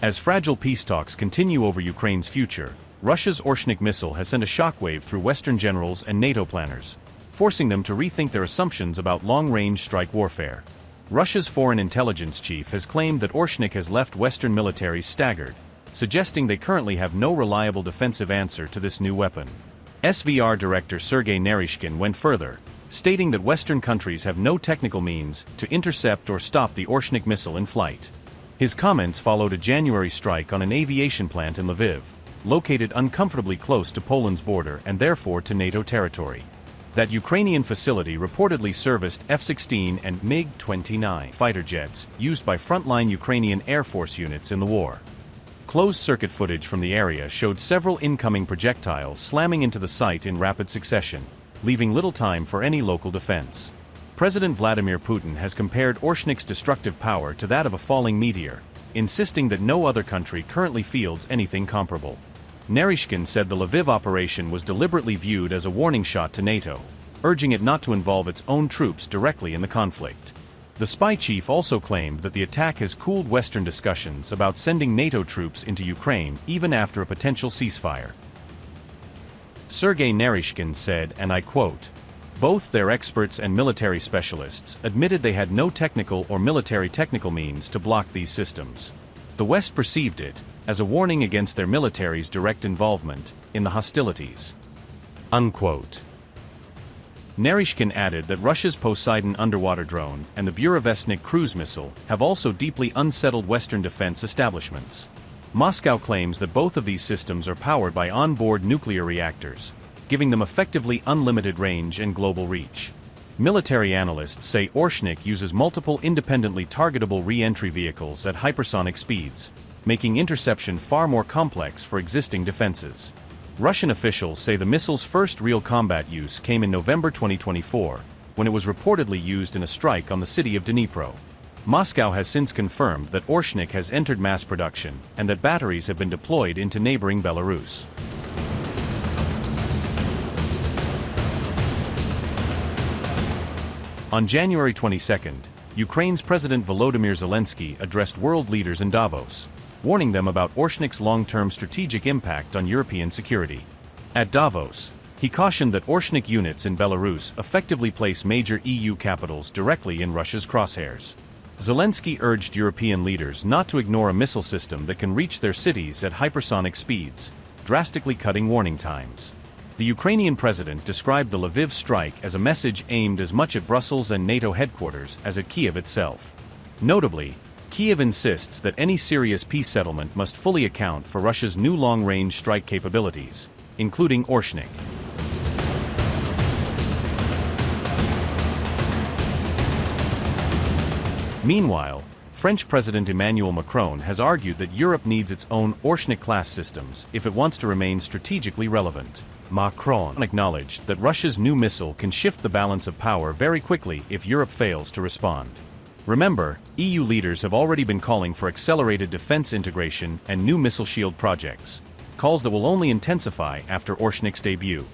As fragile peace talks continue over Ukraine's future, Russia's Oreshnik missile has sent a shockwave through Western generals and NATO planners, forcing them to rethink their assumptions about long-range strike warfare. Russia's foreign intelligence chief has claimed that Oreshnik has left Western militaries staggered, suggesting they currently have no reliable defensive answer to this new weapon. SVR Director Sergei Naryshkin went further, stating that Western countries have no technical means to intercept or stop the Oreshnik missile in flight. His comments followed a January strike on an aviation plant in Lviv, located uncomfortably close to Poland's border and therefore to NATO territory. That Ukrainian facility reportedly serviced F-16 and MiG-29 fighter jets used by frontline Ukrainian Air Force units in the war. Closed-circuit footage from the area showed several incoming projectiles slamming into the site in rapid succession, leaving little time for any local defense. President Vladimir Putin has compared Oreshnik's destructive power to that of a falling meteor, insisting that no other country currently fields anything comparable. Naryshkin said the Lviv operation was deliberately viewed as a warning shot to NATO, urging it not to involve its own troops directly in the conflict. The spy chief also claimed that the attack has cooled Western discussions about sending NATO troops into Ukraine even after a potential ceasefire. Sergei Naryshkin said, and I quote, "Both their experts and military specialists admitted they had no technical or military technical means to block these systems. The West perceived it as a warning against their military's direct involvement in the hostilities." Unquote. Naryshkin added that Russia's Poseidon underwater drone and the Burevestnik cruise missile have also deeply unsettled Western defense establishments. Moscow claims that both of these systems are powered by onboard nuclear reactors, giving them effectively unlimited range and global reach. Military analysts say Oreshnik uses multiple independently targetable re-entry vehicles at hypersonic speeds, making interception far more complex for existing defenses. Russian officials say the missile's first real combat use came in November 2024, when it was reportedly used in a strike on the city of Dnipro. Moscow has since confirmed that Oreshnik has entered mass production and that batteries have been deployed into neighboring Belarus. On January 22, Ukraine's President Volodymyr Zelensky addressed world leaders in Davos, warning them about Oreshnik's long-term strategic impact on European security. At Davos, he cautioned that Oreshnik units in Belarus effectively place major EU capitals directly in Russia's crosshairs. Zelensky urged European leaders not to ignore a missile system that can reach their cities at hypersonic speeds, drastically cutting warning times. The Ukrainian president described the Lviv strike as a message aimed as much at Brussels and NATO headquarters as at Kiev itself. Notably, Kiev insists that any serious peace settlement must fully account for Russia's new long-range strike capabilities, including Oreshnik. Meanwhile, French President Emmanuel Macron has argued that Europe needs its own Oreshnik-class systems if it wants to remain strategically relevant. Macron acknowledged that Russia's new missile can shift the balance of power very quickly if Europe fails to respond. Remember, EU leaders have already been calling for accelerated defense integration and new missile shield projects, calls that will only intensify after Oreshnik's debut.